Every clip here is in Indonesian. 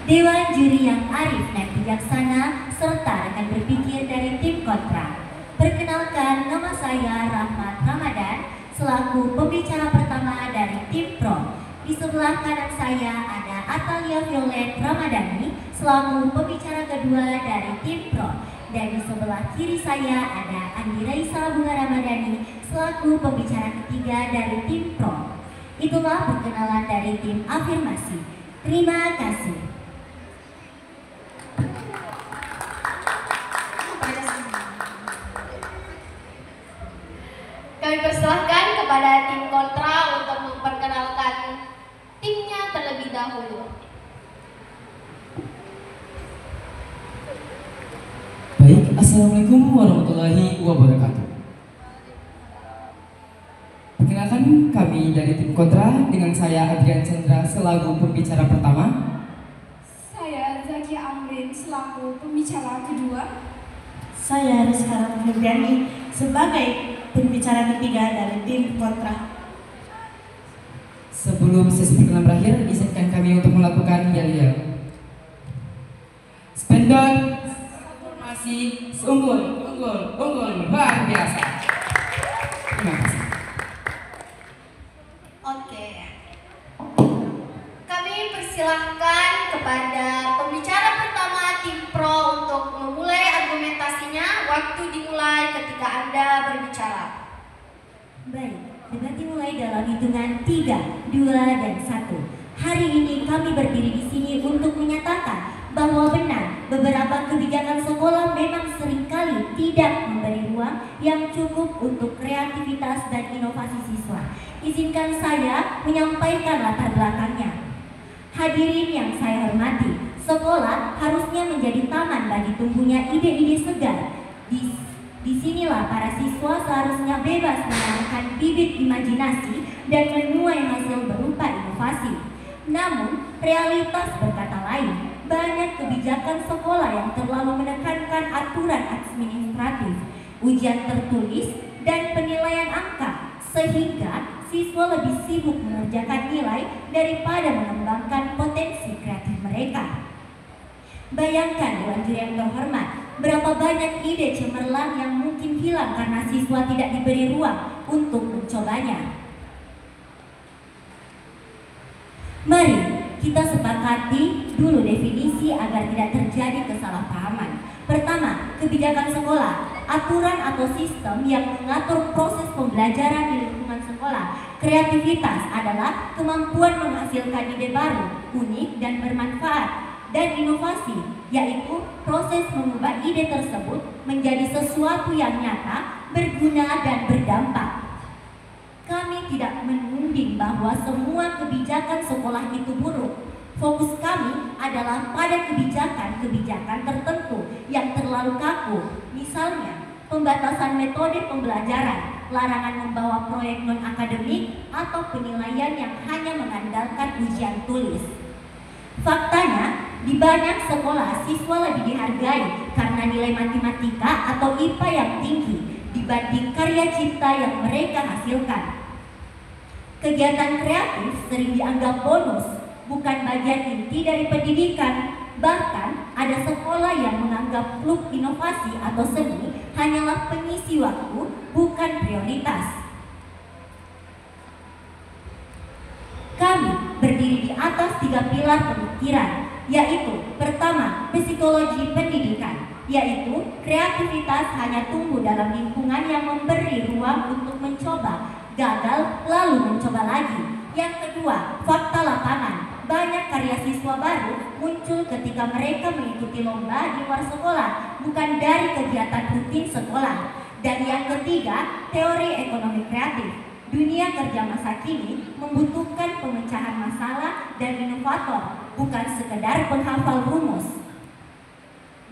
Dewan juri yang arif dan bijaksana serta rekan berpikir dari tim kontra. Perkenalkan, nama saya Rahmat Ramadan selaku pembicara pertama dari tim pro. Di sebelah kanan saya ada Atalia Violet Ramadhani selaku pembicara kedua dari tim pro. Dan di sebelah kiri saya ada Andi Raisa Bunga Ramadhani selaku pembicara ketiga dari tim pro. Itulah perkenalan dari tim afirmasi. Terima kasih. Kami persilahkan kepada tim kontra untuk memperkenalkan timnya terlebih dahulu. Baik, Assalamualaikum warahmatullahi wabarakatuh. Perkenalkan, kami dari tim kontra dengan saya Adrian Chandra selaku pembicara pertama. Saya Zaki Amrin selaku pembicara kedua. Saya Rizka Febriani sebagai pembicara ketiga dari tim kontra. Sebelum sesi perkenalan berakhir, izinkan kami untuk melakukan yel-yel. Spendon, formasi, unggul, luar biasa. Terima kasih. Oke. Kami persilahkan kepada pembicara pertama tim pro untuk memulai argumentasinya. Waktu dimulai ketika Anda berbicara. Baik, debat dimulai dalam hitungan 3, 2, dan 1. Hari ini kami berdiri di sini untuk menyatakan bahwa benar beberapa kebijakan sekolah memang seringkali tidak memberi ruang yang cukup untuk kreativitas dan inovasi siswa. Izinkan saya menyampaikan latar belakangnya. Hadirin yang saya hormati, sekolah harusnya menjadi taman bagi tumbuhnya ide-ide segar. Disinilah para siswa seharusnya bebas menanamkan bibit imajinasi dan menuai hasil berupa inovasi. Namun, realitas berkata lain. Banyak kebijakan sekolah yang terlalu menekankan aturan administratif, ujian tertulis, dan penilaian angka, sehingga siswa lebih sibuk mengerjakan nilai daripada mengembangkan potensi kreatif mereka. Bayangkan, Dewan Juri yang terhormat, berapa banyak ide cemerlang yang mungkin hilang karena siswa tidak diberi ruang untuk mencobanya. Mari kita sepakati dulu definisi agar tidak terjadi kesalahpahaman. Pertama, kebijakan sekolah, aturan atau sistem yang mengatur proses pembelajaran di lingkungan sekolah. Kreativitas adalah kemampuan menghasilkan ide baru, unik, dan bermanfaat. Dan inovasi, yaitu proses mengubah ide tersebut menjadi sesuatu yang nyata, berguna, dan berdampak. Kami tidak menuding bahwa semua kebijakan sekolah itu buruk. Fokus kami adalah pada kebijakan-kebijakan tertentu yang terlalu kaku. Misalnya, pembatasan metode pembelajaran, larangan membawa proyek non-akademik, atau penilaian yang hanya mengandalkan ujian tulis. Faktanya, di banyak sekolah siswa lebih dihargai karena nilai matematika atau IPA yang tinggi dibanding karya cipta yang mereka hasilkan. Kegiatan kreatif sering dianggap bonus, bukan bagian inti dari pendidikan. Bahkan ada sekolah yang menganggap klub inovasi atau seni hanyalah pengisi waktu, bukan prioritas. Kami berdiri di atas 3 pilar pemikiran, yaitu pertama, psikologi pendidikan, yaitu kreativitas hanya tumbuh dalam lingkungan yang memberi ruang untuk mencoba, gagal, lalu mencoba lagi. Yang kedua, fakta lapangan. Banyak karya siswa baru muncul ketika mereka mengikuti lomba di luar sekolah, bukan dari kegiatan rutin sekolah. Dan yang ketiga, teori ekonomi kreatif. Dunia kerja masa kini membutuhkan pemecahan masalah dan inovator, bukan sekedar penghafal rumus.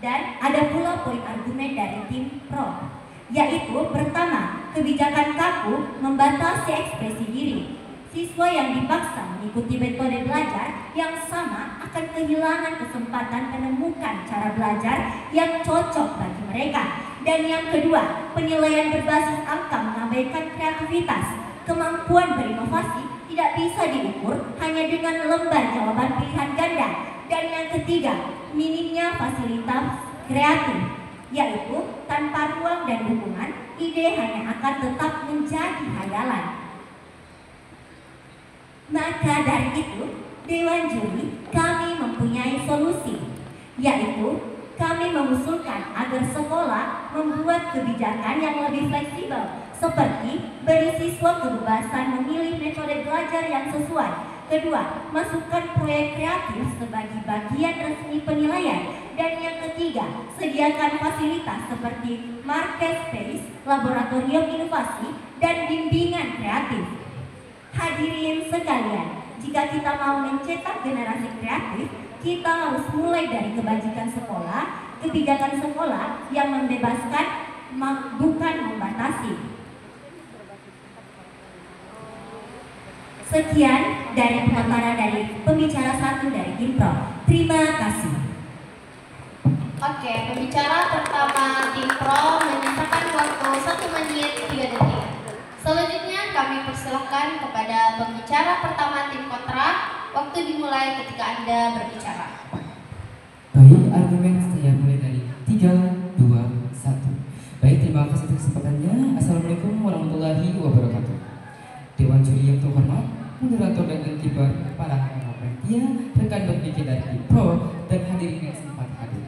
Dan ada pula poin argumen dari tim pro, yaitu pertama, kebijakan kaku membatasi ekspresi diri. Siswa yang dipaksa mengikuti metode belajar yang sama akan kehilangan kesempatan menemukan cara belajar yang cocok bagi mereka. Dan yang kedua, penilaian berbasis angka mengabaikan kreativitas. Kemampuan berinovasi tidak bisa diukur hanya dengan lembar jawaban pilihan ganda. Dan yang yang ketiga, minimnya fasilitas kreatif, yaitu tanpa ruang dan dukungan, ide hanya akan tetap menjadi hayalan. Maka dari itu, Dewan Juri kami mempunyai solusi, yaitu kami mengusulkan agar sekolah membuat kebijakan yang lebih fleksibel, seperti beri siswa kebebasan memilih metode belajar yang sesuai. Kedua, masukkan proyek kreatif sebagai bagian resmi penilaian. Dan yang ketiga, sediakan fasilitas seperti market space, laboratorium inovasi, dan bimbingan kreatif. Hadirin sekalian, jika kita mau mencetak generasi kreatif, kita harus mulai dari kebajikan sekolah, kebijakan sekolah yang membebaskan, bukan membatasi. Sekian dari pemaparan dari pembicara satu dari Timpro. Terima kasih. Oke, pembicara pertama Tim Pro menyatakan waktu 1 menit 3 detik. Selanjutnya kami persilahkan kepada pembicara pertama Tim Kontra. Waktu dimulai ketika Anda berbicara. Baik, argumen saya mulai dari 3, 2, 1. Baik, terima kasih atas kesempatannya. Assalamualaikum warahmatullahi wabarakatuh. Dewan Juri yang terhormat, moderator dan kibar, para pengamat panitia, rekan berpikir dari Pro, dan hadirin yang sempat hadir.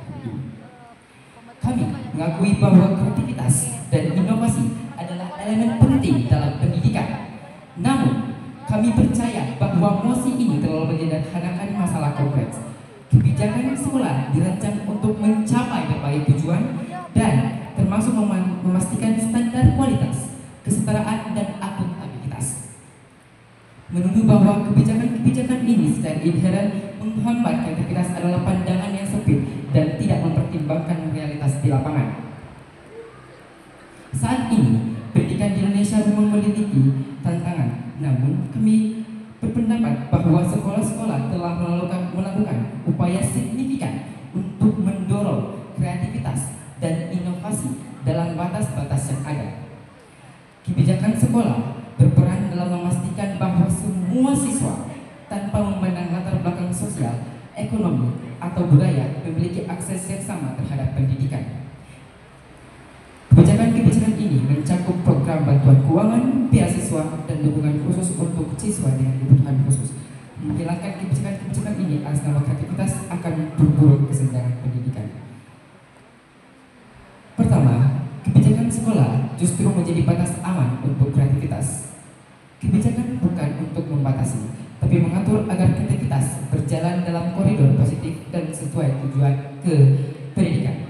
Kami mengakui bahwa kreativitas dan inovasi adalah elemen penting dalam pendidikan. Namun, kami percaya bahwa mosi ini terlalu menyederhanakan masalah kompleks. Kebijakan sekolah dirancang untuk mencapai berbagai tujuan dan termasuk memastikan standar kualitas, kesetaraan, dan akuntabilitas. Menuduh bahwa kebijakan-kebijakan ini secara inheren menghambat kreativitas adalah pandangan yang sempit dan tidak mempertimbangkan realitas di lapangan. Saat ini, pendidikan di Indonesia memang memiliki tantangan, namun kami berpendapat bahwa sekolah-sekolah telah melakukan upaya signifikan untuk mendorong kreativitas dan inovasi dalam batas-batas yang ada. Kebijakan sekolah berperan dalam memastikan bahwa semua siswa tanpa memandang latar belakang sosial, ekonomi, atau budaya memiliki akses yang sama terhadap pendidikan. Kebijakan-kebijakan ini mencakup program bantuan keuangan, beasiswa, dan dukungan khusus untuk siswa dengan kebutuhan khusus. Menghilangkan kebijakan-kebijakan ini atas nama kreativitas akan memperburuk kesenjangan pendidikan. Pertama, kebijakan sekolah justru menjadi batas aman untuk kreativitas. Kebijakan bukan untuk membatasi, tapi mengatur agar kreativitas berjalan dalam koridor positif dan sesuai tujuan ke pendidikan.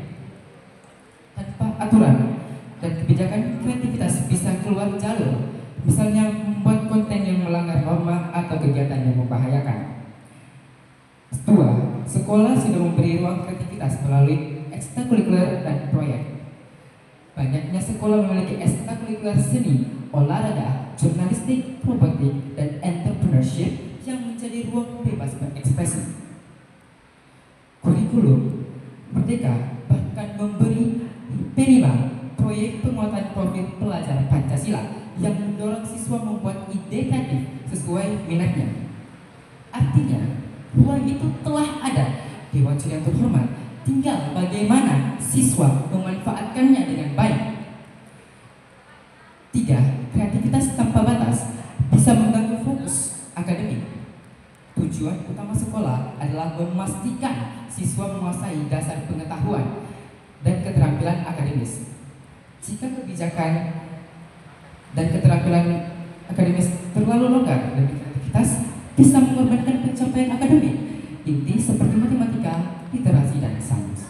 Tanpa aturan dan kebijakan, kreativitas bisa keluar jalur, misalnya membuat konten yang melanggar norma atau kegiatan yang membahayakan. Kedua, sekolah sudah memberi ruang kreativitas melalui ekstrakurikuler dan proyek. Banyaknya sekolah memiliki ekstrakurikuler seni, olahraga, jurnalistik, robotik, dan entrepreneurship yang menjadi ruang bebas berekspresi. Kurikulum Merdeka bahkan memberi P5 proyek penguatan profil pelajar Pancasila yang mendorong siswa membuat ide kreatif sesuai minatnya. Artinya, ruang itu telah ada. Dewan Juri yang terhormat, tinggal bagaimana siswa memanfaatkannya dengan baik. 3. Kreativitas tanpa batas bisa mengganggu fokus akademik. Tujuan utama sekolah adalah memastikan siswa menguasai dasar pengetahuan dan keterampilan akademis. Jika kebijakan dan keterampilan akademis terlalu longgar dan kreativitas bisa mengorbankan pencapaian akademik inti seperti matematika, literasi, dan sains.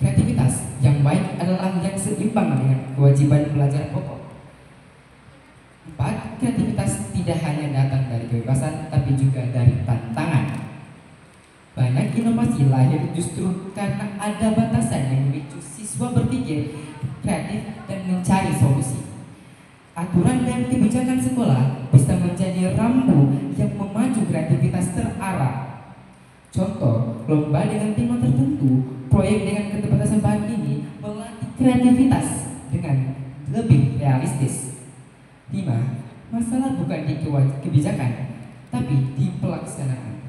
Kreativitas yang baik adalah yang seimbang dengan kewajiban belajar pokok. 4. Kreativitas tidak hanya datang dari kebebasan, tapi juga dari tantangan. Banyak inovasi lahir justru karena ada batasan yang memicu siswa berpikir kreatif dan mencari solusi. Aturan dan kebijakan sekolah bisa menjadi rambu yang memacu kreativitas terarah. Contoh, lomba dengan tema tertentu, proyek dengan keterbatasan bahan ini melatih kreativitas dengan lebih realistis. 5. Masalah bukan di kebijakan, tapi di pelaksanaan.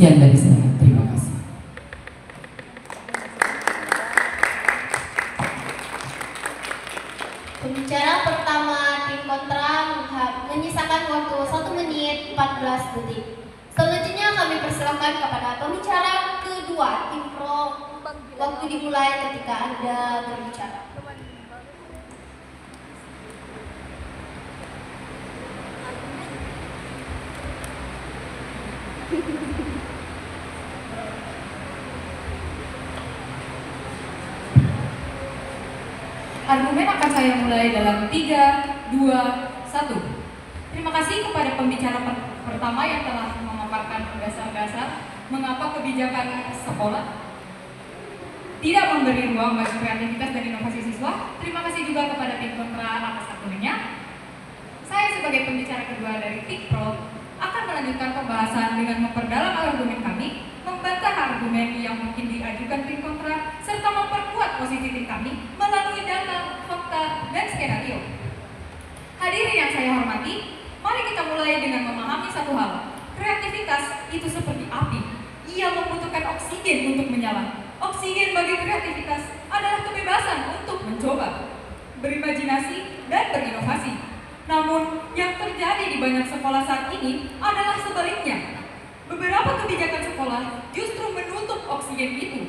Sekian dari saya, terima kasih. Pembicara pertama tim kontra menyisakan waktu 1 menit 14 detik. Selanjutnya kami persilakan kepada pembicara kedua tim pro. Waktu dimulai ketika Anda berbicara. Argumen akan saya mulai dalam 3, 2, 1. Terima kasih kepada pembicara pertama yang telah memaparkan dasar-dasar mengapa kebijakan sekolah tidak memberi ruang bagi kreativitas dan inovasi siswa. Terima kasih juga kepada tim kontra atas argumennya. Saya sebagai pembicara kedua dari tim pro akan melanjutkan pembahasan dengan memperdalam argumen kami, membantah argumen yang mungkin diajukan tim kontra, serta memperkuat posisi tim kami melalui data, fakta, dan skenario. Hadirin yang saya hormati, mari kita mulai dengan memahami satu hal. Kreativitas itu seperti api. Ia membutuhkan oksigen untuk menyala. Oksigen bagi kreativitas adalah kebebasan untuk mencoba, berimajinasi, dan berinovasi. Namun, yang terjadi di banyak sekolah saat ini adalah sebaliknya. Beberapa kebijakan sekolah justru menutup oksigen itu,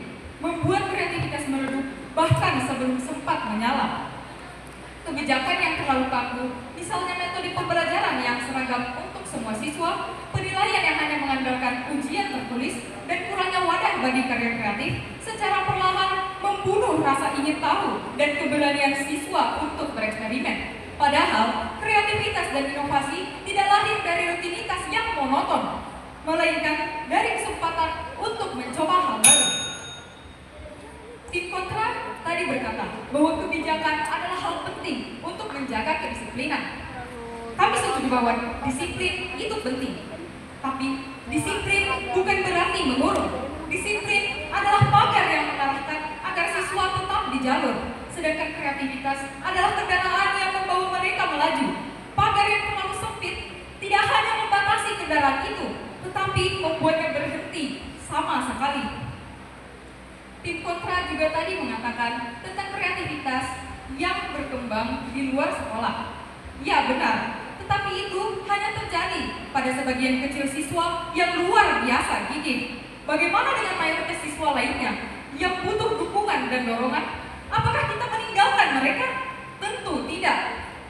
membuat kreativitas meredup bahkan sebelum sempat menyala. Kebijakan yang terlalu kaku, misalnya metode pembelajaran yang seragam untuk semua siswa, penilaian yang hanya mengandalkan ujian tertulis, dan kurangnya wadah bagi karya kreatif, secara perlahan membunuh rasa ingin tahu dan keberanian siswa untuk bereksperimen. Padahal, kreativitas dan inovasi tidak lahir dari rutinitas yang monoton, melainkan dari kesempatan untuk mencoba hal baru. Tim kontra tadi berkata bahwa kebijakan adalah hal penting untuk menjaga kedisiplinan. Kami setuju bahwa disiplin itu penting, tapi disiplin bukan berarti mengurung. Disiplin adalah pagar yang mengarahkan agar siswa tetap di jalur, sedangkan kreativitas adalah kendaraan yang membawa mereka melaju. Pagar yang terlalu sempit tidak hanya membatasi kendaraan itu, tetapi membuatnya berhenti sama sekali. Tim kontra juga tadi mengatakan tentang kreativitas yang berkembang di luar sekolah. Ya benar, tetapi itu hanya terjadi pada sebagian kecil siswa yang luar biasa gigih. Bagaimana dengan mayoritas siswa lainnya yang butuh dukungan dan dorongan? Apakah kita meninggalkan mereka? Tentu tidak.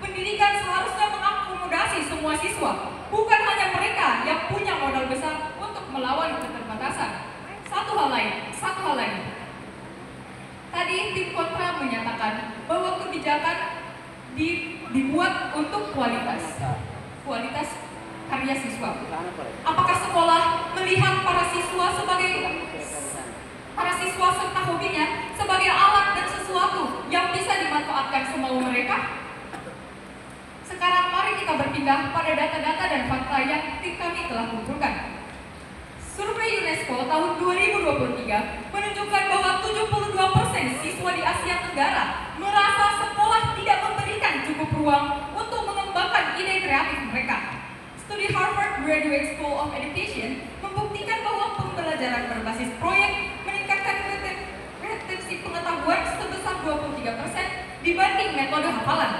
Pendidikan seharusnya mengakomodasi semua siswa, bukan hanya mereka yang punya modal besar untuk melawan keterbatasan. Satu hal lain. Tadi tim kontra menyatakan bahwa kebijakan dibuat untuk kualitas karya siswa. Apakah sekolah melihat para siswa serta hobinya sebagai alat dan sesuatu yang bisa dimanfaatkan semau mereka? Sekarang mari kita berpindah pada data-data dan fakta yang tim kami telah kumpulkan. Survei UNESCO tahun 2023 menunjukkan bahwa 72% siswa di Asia Tenggara merasa sekolah tidak memberikan cukup ruang untuk mengembangkan ide kreatif mereka. Studi Harvard Graduate School of Education membuktikan bahwa pembelajaran berbasis proyek meningkatkan retensi pengetahuan sebesar 23% dibanding metode hafalan.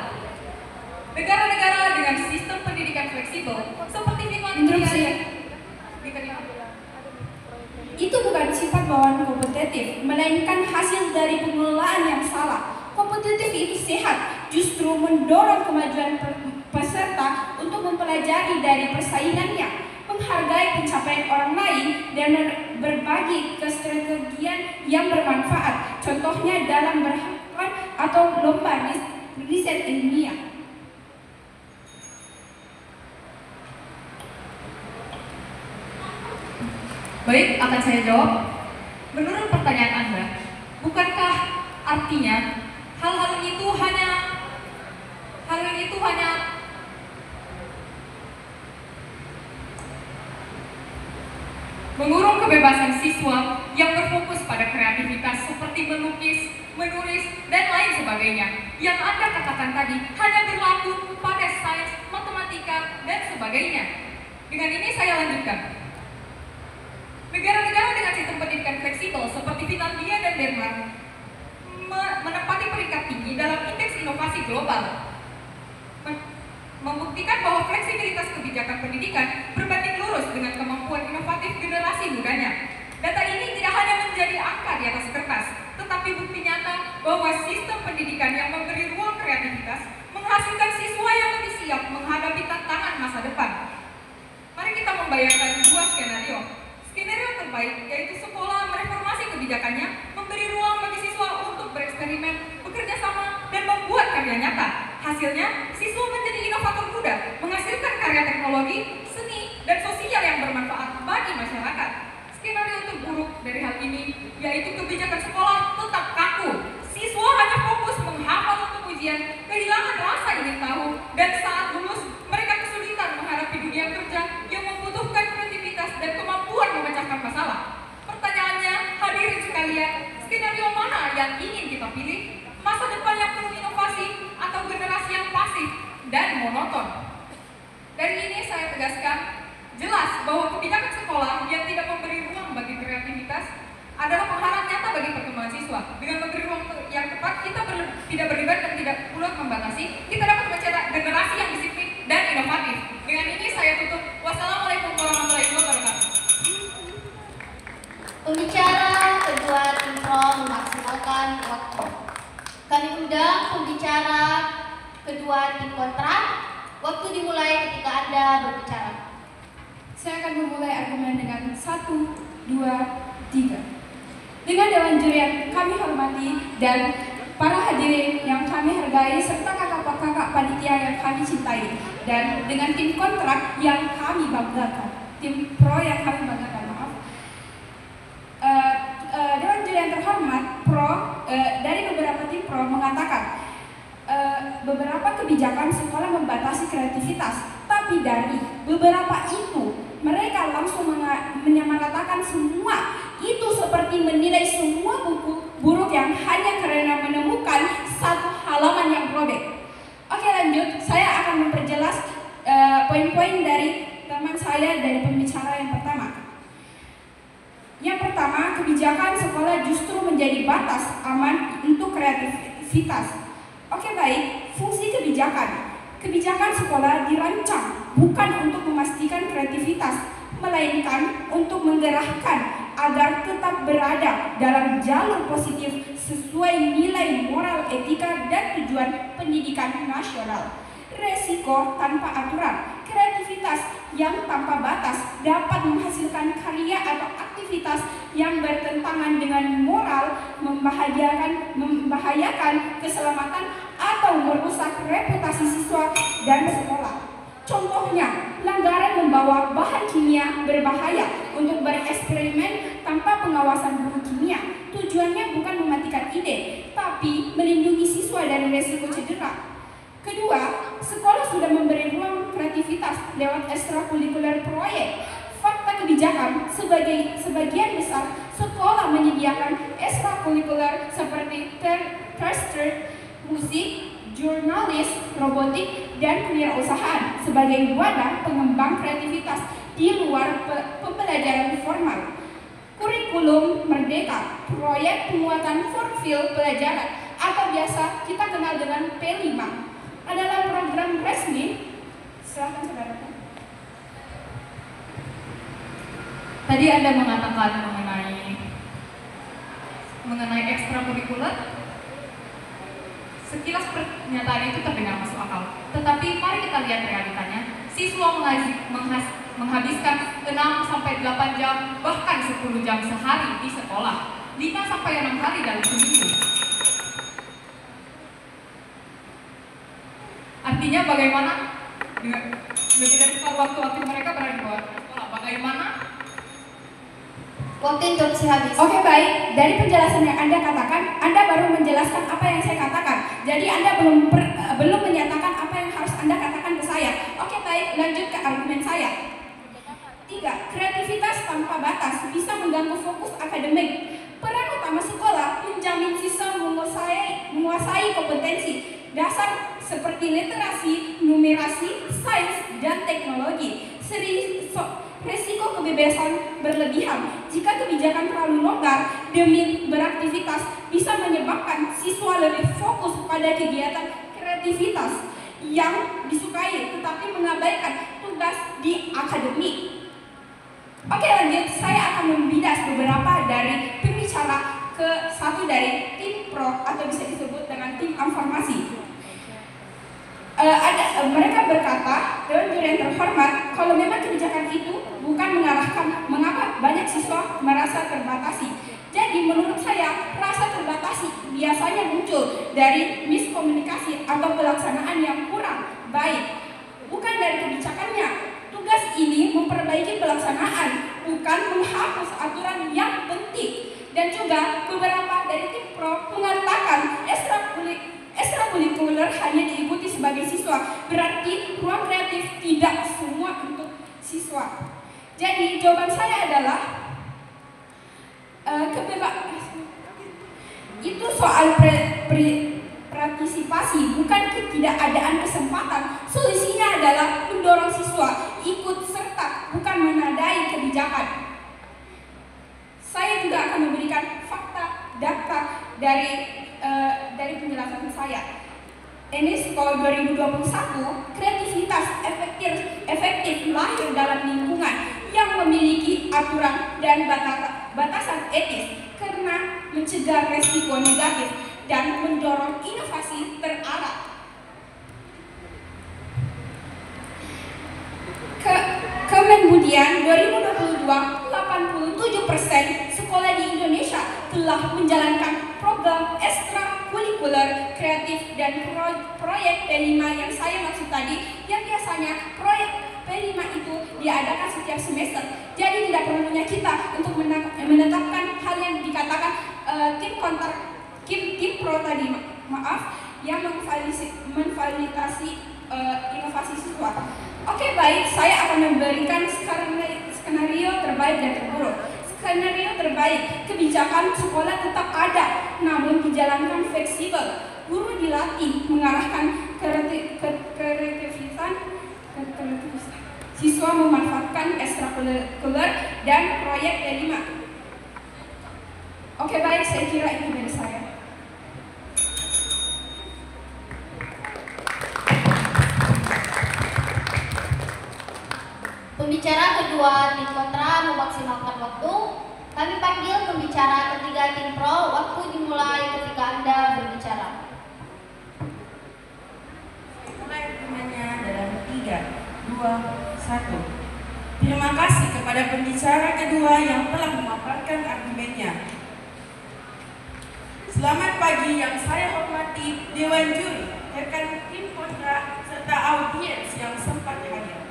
Negara-negara dengan sistem pendidikan fleksibel seperti Finlandia itu bukan sifat bawaan kompetitif, melainkan hasil dari pengelolaan yang salah. Kompetitif itu sehat, justru mendorong kemajuan peserta untuk mempelajari dari persaingannya, menghargai pencapaian orang lain, dan berbagi kestrategian yang bermanfaat. Contohnya dalam berhadapan atau lomba riset ilmiah. Baik, akan saya jawab. Menurut pertanyaan Anda, bukankah artinya hal-hal itu hanya mengurung kebebasan siswa yang berfokus pada kreativitas seperti melukis, menulis, dan lain sebagainya. Yang Anda katakan tadi hanya berlaku pada sains, matematika, dan sebagainya. Dengan ini saya lanjutkan. Negara-negara dengan sistem pendidikan fleksibel seperti Finlandia dan Denmark menempati peringkat tinggi dalam indeks inovasi global, membuktikan bahwa fleksibilitas kebijakan pendidikan berbanding lurus dengan kemampuan inovatif generasi mudanya. Data ini tidak hanya menjadi angka di atas kertas, tetapi bukti nyata bahwa sistem pendidikan yang memberi ruang kreativitas menghasilkan siswa yang lebih siap menghadapi tantangan masa depan. Mari kita membayangkan dua skenario. Skenario terbaik yaitu sekolah mereformasi kebijakannya, memberi ruang bagi siswa untuk bereksperimen, bekerja sama, dan membuat karya nyata. Hasilnya, siswa menjadi inovator muda, menghasilkan karya teknologi, seni, dan sosial yang bermanfaat bagi masyarakat. Skenario terburuk dari hal ini yaitu kebijakan sekolah tetap kaku. Siswa hanya fokus menghafal untuk ujian, kehilangan rasa ingin tahu, dan saat lulus mereka kesulitan menghadapi dunia kerja yang membutuhkan kreativitas dan kemampuan memecahkan masalah. Pertanyaannya, hadirin sekalian, skenario mana yang ingin kita pilih? Masa depan yang penuh inovasi atau generasi yang pasif dan monoton? Dari ini saya tegaskan, jelas bahwa kebijakan sekolah yang tidak memberi ruang bagi kreativitas adalah penghalang nyata bagi perkembangan siswa. Dengan memberi ruang yang tepat, kita tidak berdebat dan tidak pula membatasi, kita dapat mencetak generasi yang disiplin dan inovatif. Dengan ini saya tutup. Wassalamualaikum warahmatullahi wabarakatuh. Pembicara kedua tim pro memaksimalkan waktu. Kami undang pembicara kedua tim kontra. Waktu dimulai ketika Anda berbicara. Saya akan memulai argumen dengan 1, 2, 3. Dengan Dewan Juri yang kami hormati dan para hadirin yang kami hargai serta kakak-kakak panitia yang kami cintai, dan dengan tim kontrak yang kami banggakan, tim pro yang kami banggakan, maaf. Dewan Juri yang terhormat, dari beberapa tim pro mengatakan beberapa kebijakan sekolah membatasi kreativitas, tapi dari beberapa itu mereka langsung menyamaratakan semua itu seperti menilai semua buku buruk yang hanya karena menemukan satu halaman yang robek. Oke, lanjut, saya akan memperjelas poin-poin dari teman saya dari pembicara yang pertama. Yang pertama, kebijakan sekolah justru menjadi batas aman untuk kreativitas. Oke, baik, fungsi kebijakan. Kebijakan sekolah dirancang bukan untuk memastikan kreativitas, melainkan untuk menggerakkan agar tetap berada dalam jalur positif sesuai nilai moral, etika, dan tujuan pendidikan nasional. Resiko tanpa aturan. Kreativitas yang tanpa batas dapat menghasilkan karya atau aktivitas yang bertentangan dengan moral, membahayakan keselamatan atau merusak reputasi siswa dan sekolah. Contohnya, pelanggaran membawa bahan kimia berbahaya untuk bereksperimen tanpa pengawasan guru kimia. Tujuannya bukan mematikan ide, tapi melindungi siswa dari resiko cedera. Kedua, sekolah sudah memberi ruang kreativitas lewat ekstrakurikuler proyek. Fakta kebijakan, sebagian besar sekolah menyediakan ekstrakurikuler seperti teater, musik, jurnalis, robotik, dan kewirausahaan sebagai wadah pengembang kreativitas di luar pembelajaran formal. Kurikulum Merdeka, proyek penguatan profil pelajaran atau biasa kita kenal dengan P5, adalah program resmi. Silakan saudara. Tadi Anda mengatakan mengenai ekstrakurikuler. Sekilas pernyataan itu terdengar masuk akal. Tetapi mari kita lihat realitanya. Siswa menghabiskan 6-8 jam, bahkan 10 jam sehari di sekolah, 5-6 hari dalam seminggu. Artinya bagaimana dengan lebih dari waktu mereka berada di luar sekolah? Bagaimana? Waktu interupsi habis. Oke, baik. Dari penjelasan yang Anda katakan, Anda baru menjelaskan apa yang saya katakan. Jadi Anda belum menyatakan apa yang harus Anda katakan ke saya. Oke, baik. Lanjut ke argumen saya. 3. Kreativitas tanpa batas bisa mengganggu fokus akademik. Peran utama sekolah menjamin siswa menguasai kompetensi dasar seperti literasi, numerasi, sains, dan teknologi. resiko kebebasan berlebihan. Jika kebijakan terlalu longgar demi beraktivitas bisa menyebabkan siswa lebih fokus pada kegiatan kreativitas yang disukai tetapi mengabaikan tugas di akademik. Oke, lanjut, saya akan membidas beberapa dari pembicara ke satu dari tim pro atau bisa disebut dengan tim informasi. Mereka berkata, Dewan Juri yang terhormat, kalau memang kebijakan itu bukan mengarahkan mengapa banyak siswa merasa terbatasi. Jadi menurut saya, rasa terbatasi biasanya muncul dari miskomunikasi atau pelaksanaan yang kurang baik, bukan dari kebijakannya. Tugas ini memperbaiki pelaksanaan, bukan menghapus aturan yang penting. Dan juga beberapa dari tim pro mengatakan ekstrakurikuler hanya diikuti sebagai siswa, berarti ruang kreatif tidak semua untuk siswa. Jadi jawaban saya adalah itu soal partisipasi, bukan ketidakadaan kesempatan. Solusinya adalah mendorong siswa ikut serta, bukan menadai kebijakan. Saya juga akan memberikan fakta data dari penjelasan saya. UNESCO 2021, kreativitas efektif lahir dalam lingkungan yang memiliki aturan dan batasan etis karena mencegah resiko negatif dan mendorong inovasi terarah. Kemudian 2022, 87% sekolah di Indonesia telah menjalankan program ekstrakurikuler kreatif dan proyek P5 yang saya maksud tadi, yang biasanya proyek P5 itu diadakan setiap semester. Jadi tidak perlunya kita untuk menetapkan hal yang dikatakan tim pro tadi, yang memfasilitasi inovasi siswa. Oke, baik, saya akan memberikan skenario terbaik dan terburuk. Skenario terbaik, kebijakan sekolah tetap ada, namun dijalankan fleksibel. Guru dilatih mengarahkan kreativitas, siswa memanfaatkan ekstrakurikuler dan proyek P5. Oke, baik, saya kira itu dari saya. Pembicara kedua tim kontra memaksimalkan waktu. Kami panggil pembicara ketiga tim pro. Waktu dimulai ketika Anda berbicara. Mulai argumennya dalam 3, 2, 1. Terima kasih kepada pembicara kedua yang telah memaparkan argumennya. Selamat pagi yang saya hormati Dewan Juri, rekan tim kontra, serta audiens yang sempat hadir.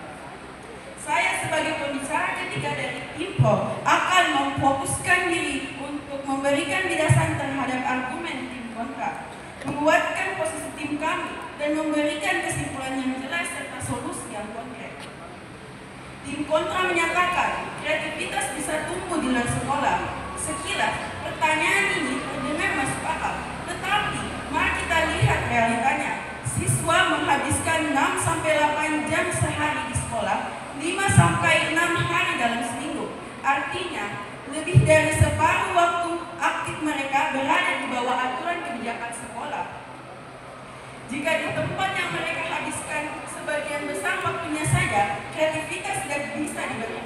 Saya sebagai pembicara ketiga dari tim pro akan memfokuskan diri untuk memberikan bidasan terhadap argumen tim kontra, menguatkan posisi tim kami, dan memberikan kesimpulan yang jelas serta solusi yang konkret. Tim kontra menyatakan kreativitas bisa tumbuh di luar sekolah. Sekilas, pertanyaan ini terdengar masuk akal, tetapi mari kita lihat realitanya. Siswa menghabiskan 6-8 jam sehari di sekolah, 5-6 hari dalam seminggu. Artinya, lebih dari separuh waktu aktif mereka berada di bawah aturan kebijakan sekolah. Jika di tempat yang mereka habiskan sebagian besar waktunya saja, kreativitas tidak bisa diberi.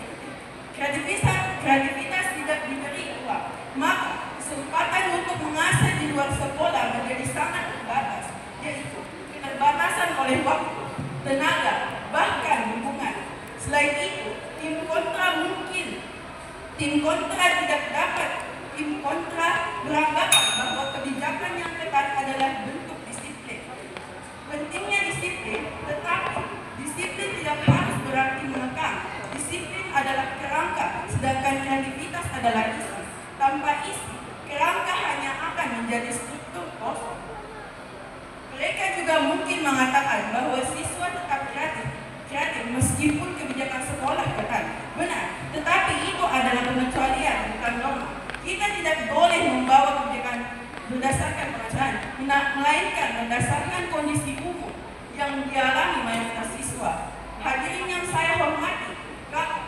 Kreativitas tidak diberi uang, maka kesempatan untuk mengasah di luar sekolah menjadi sangat terbatas, yaitu keterbatasan oleh waktu, tenaga, bahkan dukungan. Selain itu, tim kontra tidak dapat. Tim kontra beranggapan bahwa kebijakan yang ketat adalah bentuk disiplin. Pentingnya disiplin, tetapi disiplin tidak harus berarti mengekang. Disiplin adalah kerangka, sedangkan kreativitas adalah isi. Tanpa isi, kerangka hanya akan menjadi struktur kosong. Mereka juga mungkin mengatakan bahwa siswa tetap kreatif meskipun kebijakan sekolah ketat. Benar, tetapi itu adalah pengecualian, bukan norma. Kita tidak boleh membawa kebijakan berdasarkan perasaan, melainkan berdasarkan kondisi umum yang dialami mayoritas siswa. Hadirin yang saya hormati,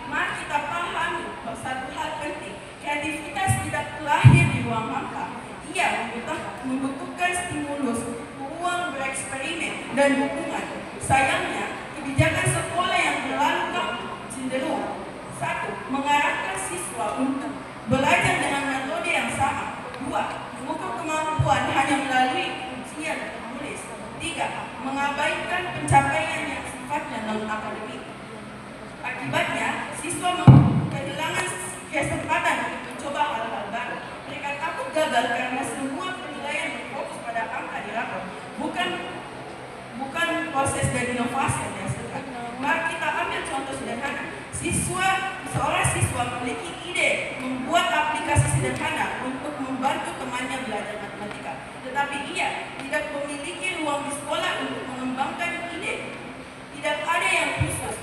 mari kita satu hal penting, kreativitas tidak lahir di ruang hampa. Ia membutuhkan stimulus, ruang bereksperimen, dan dukungan. Sayangnya, kebijakan sekolah yang berlangkah cenderung 1. Mengarahkan siswa untuk belajar dengan metode yang sama. 2. Mengukur kemampuan hanya melalui ujian menulis. 3. Mengabaikan pencapaian yang sifatnya non-akademik. Akibatnya, siswa kehilangan kesempatan untuk mencoba hal-hal baru. Mereka takut gagal karena semua penilaian berfokus pada angka di rapor, bukan proses dan inovasi yang dihasilkan. Mari kita ambil contoh sederhana. Seorang siswa memiliki ide membuat aplikasi sederhana untuk membantu temannya belajar matematika, tetapi ia tidak memiliki ruang di sekolah untuk mengembangkan ide. Tidak ada yang khusus,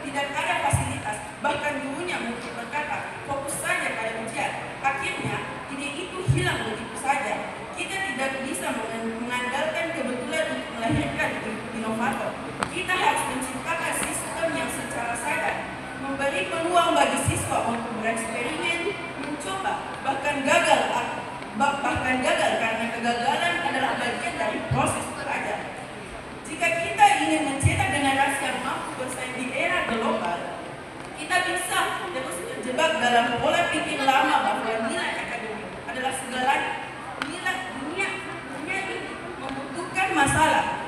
tidak ada fasilitas, bahkan gurunya mungkin berkata, fokus saja pada ujian. Akhirnya, ide itu hilang begitu saja. Kita tidak bisa mengandalkan kebetulan untuk melahirkan inovator. Kita harus menciptakan sistem yang secara sadar memberi peluang bagi siswa untuk bereksperimen, mencoba, bahkan gagal karena kegagalan adalah bagian dari proses belajar. Jika kita ingin mencetak generasi yang mampu bersaing di era global, kita bisa terus terjebak dalam pola pikir lama bahwa nilai akademik adalah segalanya. Dunia ini membutuhkan masalah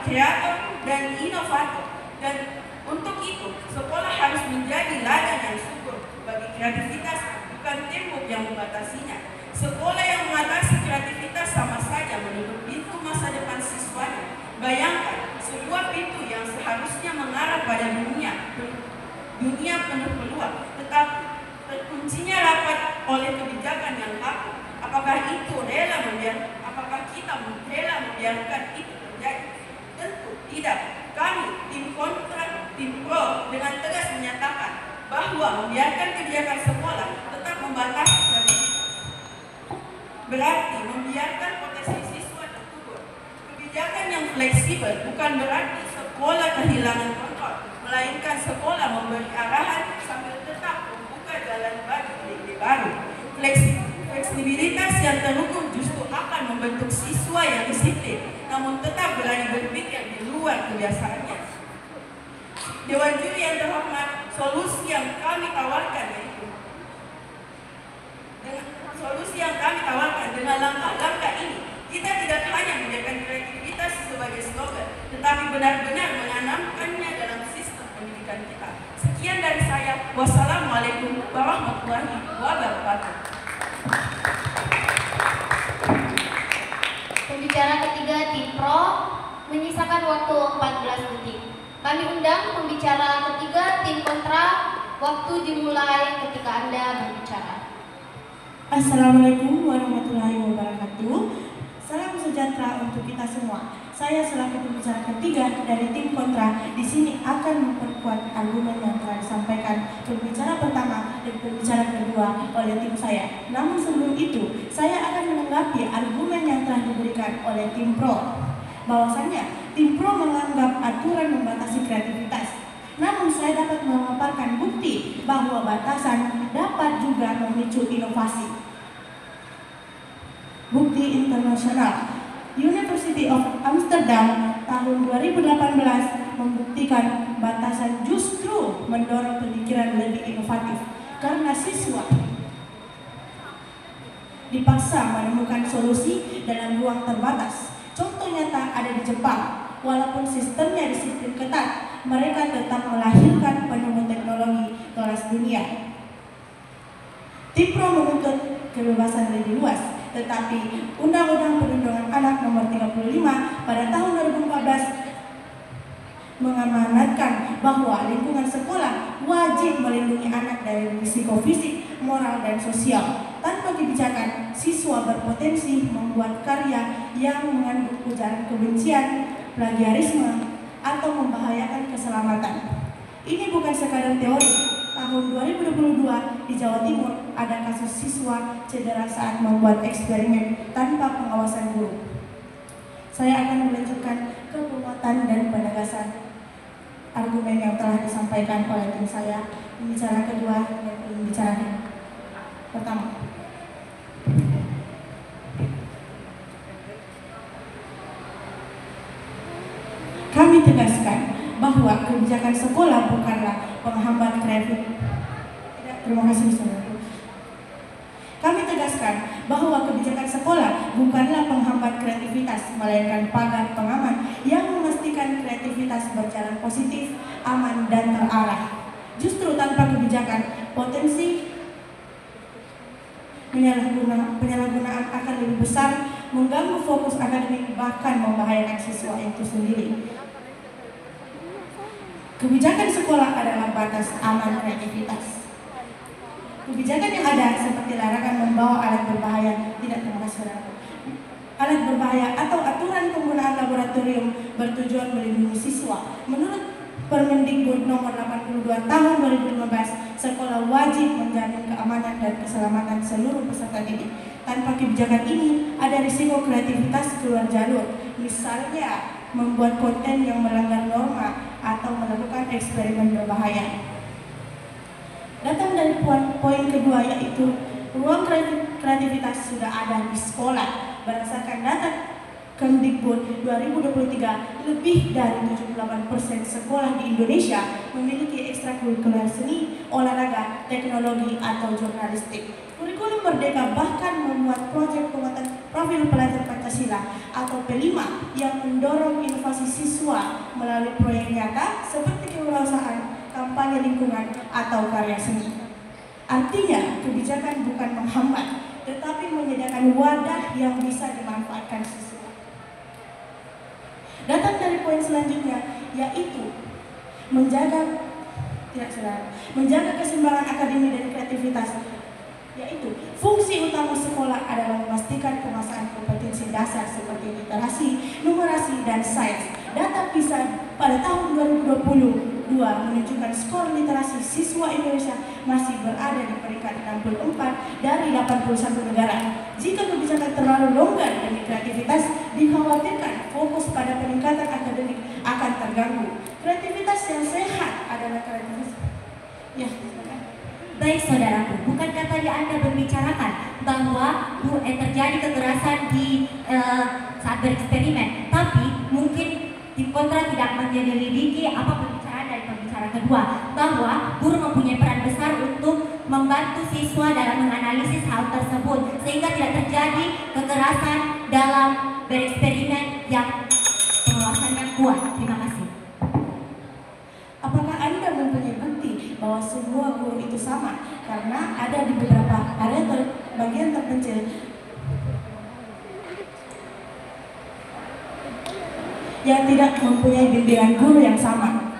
kreator dan inovator. Dan untuk itu, sekolah harus menjadi ladang yang subur bagi kreativitas, bukan tembok yang membatasinya. Sekolah yang mengatasi kreativitas sama saja menutup pintu masa depan siswanya. Bayangkan, sebuah pintu yang seharusnya mengarah pada dunia penuh peluang, tetapi terkuncinya rapat oleh kebijakan yang kaku. Apakah kita rela membiarkan itu terjadi? Tentu tidak. Kami, tim kontra, tim pro, dengan tegas menyatakan bahwa membiarkan kebijakan sekolah tetap membatasi kreativitas berarti membiarkan potensi siswa terkubur. Kebijakan yang fleksibel bukan berarti sekolah kehilangan kontrol, melainkan sekolah memberi arahan sambil tetap membuka jalan bagi ide baru. Fleksibilitas yang terukur justru akan membentuk siswa yang disiplin, namun tetap berani berpikir di luar kebiasaannya. Dewan Juri yang terhormat, solusi yang kami tawarkan dengan langkah-langkah ini, kita tidak hanya menjadikan kreativitas sebagai slogan, tetapi benar-benar menanamkannya dalam sistem pendidikan kita. Sekian dari saya. Wassalamualaikum warahmatullahi wabarakatuh. Pembicara ketiga tim pro menyisakan waktu 14 detik. Kami undang pembicara ketiga tim kontra. Waktu dimulai ketika Anda berbicara. Assalamualaikum warahmatullahi wabarakatuh. Salam sejahtera untuk kita semua. Saya selaku pembicara ketiga dari tim kontra di sini akan memperkuat argumen yang telah disampaikan pembicara pertama dan pembicara kedua oleh tim saya. Namun sebelum itu, saya akan menanggapi argumen yang telah diberikan oleh tim pro. Bahwasannya, tim pro menganggap aturan membatasi kreativitas. Namun saya dapat memaparkan bukti bahwa batasan dapat juga memicu inovasi. Bukti internasional. University of Amsterdam tahun 2018 membuktikan batasan justru mendorong pemikiran lebih inovatif karena siswa dipaksa menemukan solusi dalam ruang terbatas. Contoh nyata ada di Jepang. Walaupun sistemnya disiplin ketat, mereka tetap melahirkan penemu teknologi kelas dunia. Tim pro menuntut kebebasan lebih luas, tetapi Undang-Undang Perlindungan Anak Nomor 35 pada tahun 2014 mengamanatkan bahwa lingkungan sekolah wajib melindungi anak dari risiko fisik, moral, dan sosial. Tanpa kebijakan, siswa berpotensi membuat karya yang mengandung ujaran kebencian, plagiarisme, atau membahayakan keselamatan. Ini bukan sekadar teori. Tahun 2022 di Jawa Timur ada kasus siswa cedera saat membuat eksperimen tanpa pengawasan guru. Saya akan melanjutkan ke penguatan dan penegasan argumen yang telah disampaikan oleh tim saya. Pembicara kedua dan pembicara pertama. Kami tegaskan bahwa kebijakan sekolah bukanlah penghambat kreativitas. Terima kasih, saudara. Kami tegaskan bahwa kebijakan sekolah bukanlah penghambat kreativitas, melainkan pagar pengaman yang memastikan kreativitas berjalan positif, aman, dan terarah. Justru tanpa kebijakan, potensi penyalahgunaan akan lebih besar, mengganggu fokus akademik, bahkan membahayakan siswa itu sendiri. Kebijakan sekolah adalah batas aman kreativitas. Kebijakan yang ada seperti larangan membawa alat berbahaya, alat berbahaya atau aturan penggunaan laboratorium bertujuan melindungi siswa. Menurut Permendikbud nomor 82 tahun 2015, sekolah wajib menjamin keamanan dan keselamatan seluruh peserta didik. Tanpa kebijakan ini, ada risiko kreativitas keluar jalur, misalnya membuat konten yang melanggar norma atau melakukan eksperimen berbahaya. Datang dari poin kedua, yaitu ruang kreativitas sudah ada di sekolah. Berdasarkan data Kemdikbud 2023, lebih dari 78% sekolah di Indonesia memiliki ekstrakurikuler seni, olahraga, teknologi, atau jurnalistik. Kurikulum Merdeka bahkan memuat proyek penguatan profil pelajar Pancasila atau P5 yang mendorong inovasi siswa melalui proyek nyata seperti kewirausahaan, kampanye lingkungan, atau karya seni. Artinya, kebijakan bukan menghambat, tetapi menyediakan wadah yang bisa dimanfaatkan siswa. Datang dari poin selanjutnya, yaitu menjaga keseimbangan akademi dan kreativitas. Yaitu fungsi utama sekolah adalah memastikan penguasaan kompetensi dasar seperti literasi, numerasi, dan sains. Data PISA pada tahun 2022 menunjukkan skor literasi siswa Indonesia masih berada di peringkat 64 dari 81 negara. Jika kebijakan terlalu longgar demi kreativitas, dikhawatirkan fokus pada peningkatan akademik akan terganggu. Kreativitas yang sehat adalah kreativitas. Ya, baik saudaraku, bukankah tadi Anda membicarakan bahwa terjadi kekerasan di saat bereksperimen, tapi mungkin tim kontra tidak menyelidiki apa pembicaraan dari pembicara kedua, bahwa guru mempunyai peran besar untuk membantu siswa dalam menganalisis hal tersebut sehingga tidak terjadi kekerasan dalam bereksperimen yang pengawasannya kuat. Terima kasih. Apakah Anda mempunyai bukti bahwa semua guru itu sama? Karena ada di beberapa area bagian terpencil yang tidak mempunyai bimbingan guru yang sama.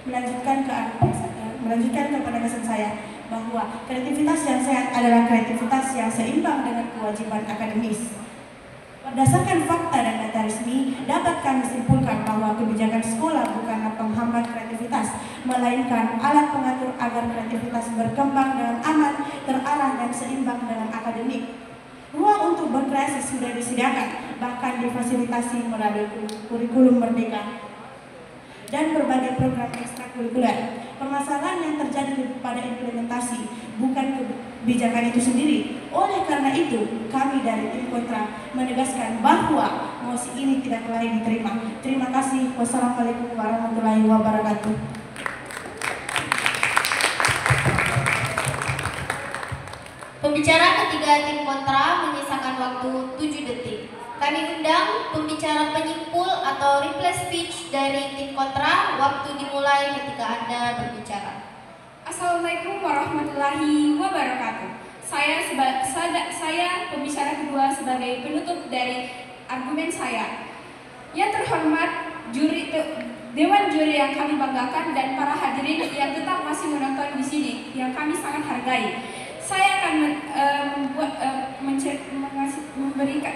Melanjutkan ke penegasan saya bahwa kreativitas yang sehat adalah kreativitas yang seimbang dengan kewajiban akademis. Berdasarkan fakta dan data resmi, dapat kami simpulkan bahwa kebijakan sekolah bukanlah penghambat kreativitas, melainkan alat pengatur agar kreativitas berkembang dengan aman, terarah, dan seimbang dengan akademik. Ruang untuk berkreasi sudah disediakan, bahkan difasilitasi melalui kurikulum Merdeka dan berbagai program ekstrakurikuler. Permasalahan yang terjadi pada implementasi, bukan kebijakan itu sendiri. Oleh karena itu, kami dari tim kontra menegaskan bahwa mosi ini tidak layak diterima. Terima kasih. Wassalamualaikum warahmatullahi wabarakatuh. Pembicara ketiga tim kontra menyisakan waktu 7 detik. Kami undang pembicara penyimpul atau reply speech dari tim kontra. Waktu dimulai ketika Anda berbicara. Assalamualaikum warahmatullahi wabarakatuh. Saya pembicara kedua sebagai penutup dari argumen saya. Yang terhormat Dewan Juri yang kami banggakan dan para hadirin yang tetap masih menonton di sini yang kami sangat hargai. Saya akan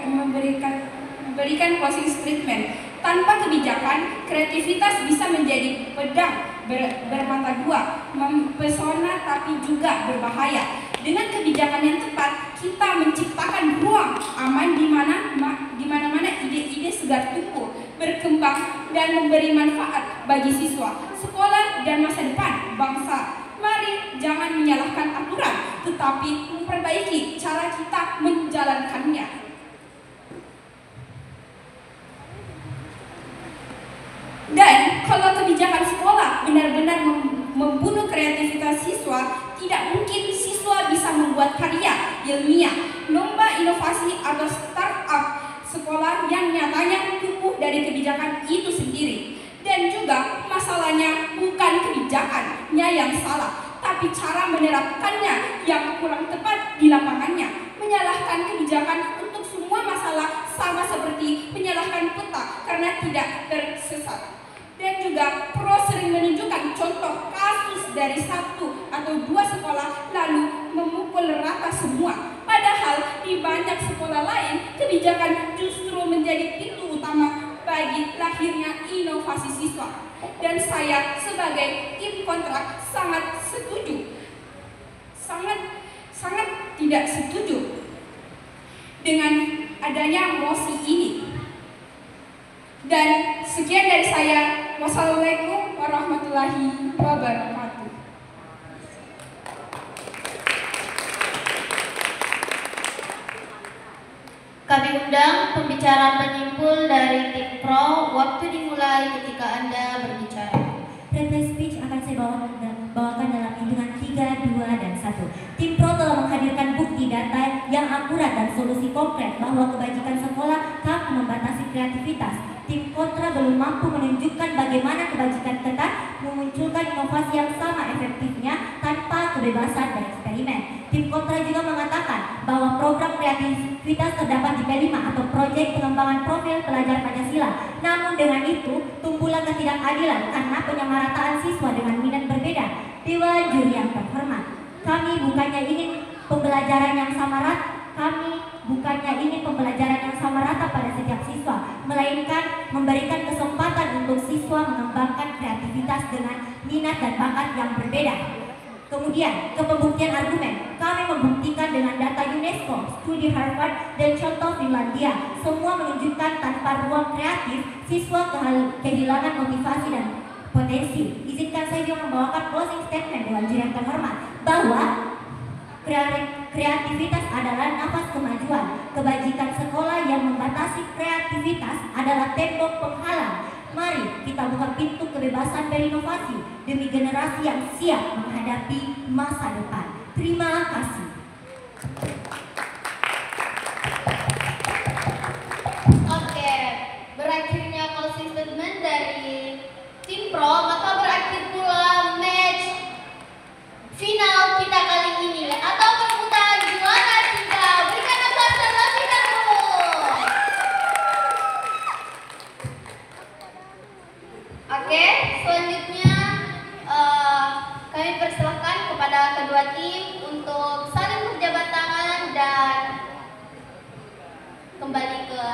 memberikan closing statement. Tanpa kebijakan, kreativitas bisa menjadi pedang bermata dua, mempesona tapi juga berbahaya. Dengan kebijakan yang tepat, kita menciptakan ruang aman di mana-mana ide-ide segar tumbuh, berkembang, dan dan memberi manfaat bagi siswa, sekolah, dan masa depan bangsa. Mari jangan menyalahkan aturan, tetapi memperbaiki cara kita menjalankannya. Dan kalau kebijakan sekolah benar-benar membunuh kreativitas siswa, tidak mungkin siswa bisa membuat karya ilmiah, lomba inovasi atau startup sekolah yang nyatanya tumbuh dari kebijakan itu sendiri. Dan juga masalahnya bukan kebijakannya yang salah, tapi cara menerapkannya yang kurang tepat di lapangannya. Menyalahkan kebijakan untuk semua masalah sama seperti menyalahkan peta karena tidak tersesat. Dan juga Pro sering menunjukkan contoh kasus dari 1 atau 2 sekolah lalu memukul rata semua. Padahal di banyak sekolah lain kebijakan justru menjadi pintu utama bagi lahirnya inovasi siswa. Dan saya sebagai tim kontrak sangat setuju, sangat tidak setuju dengan adanya mosi ini. Dan sekian dari saya. Wassalamualaikum warahmatullahi wabarakatuh. Kami undang pembicara penyimpul dari tim Pro. Waktu dimulai ketika Anda berbicara. Replay speech akan saya bawakan dalam hitungan 3, 2, dan 1. Tim Pro telah menghadirkan bukti data yang akurat dan solusi konkret bahwa kebajikan sekolah tak membatasi kreativitas. Tim kontra belum mampu menunjukkan bagaimana kebajikan ketat memunculkan inovasi yang sama efektifnya tanpa kebebasan bereksperimen. Tim kontra juga mengatakan bahwa program kreativitas terdapat di P5 atau proyek pengembangan profil pelajar Pancasila. Namun dengan itu, tumbuhlah ketidakadilan karena penyamarataan siswa dengan minat berbeda. Dewan juri yang terhormat, kami bukannya ingin pembelajaran yang sama rata. Pada setiap siswa, melainkan memberikan kesempatan untuk siswa mengembangkan kreativitas dengan minat dan bakat yang berbeda. Kemudian, ke pembuktian argumen, kami membuktikan dengan data UNESCO, studi Harvard, dan contoh Finlandia. Semua menunjukkan tanpa ruang kreatif, siswa kehilangan motivasi dan potensi. Izinkan saya juga membawakan closing statement Dewan Juri yang terhormat bahwa kreativitas adalah nafas kemajuan. Kebajikan sekolah yang membatasi kreativitas adalah tembok penghalang. Mari kita buka pintu kebebasan berinovasi demi generasi yang siap menghadapi masa depan. Terima kasih. Oke, berakhirnya closing statement dari tim Pro, maka berakhir pula match final kita kali ini atau perputaran juara 3. Berikan aplaus terlebih dahulu. Oke, selanjutnya kami persilahkan kepada kedua tim untuk saling berjabat tangan dan kembali ke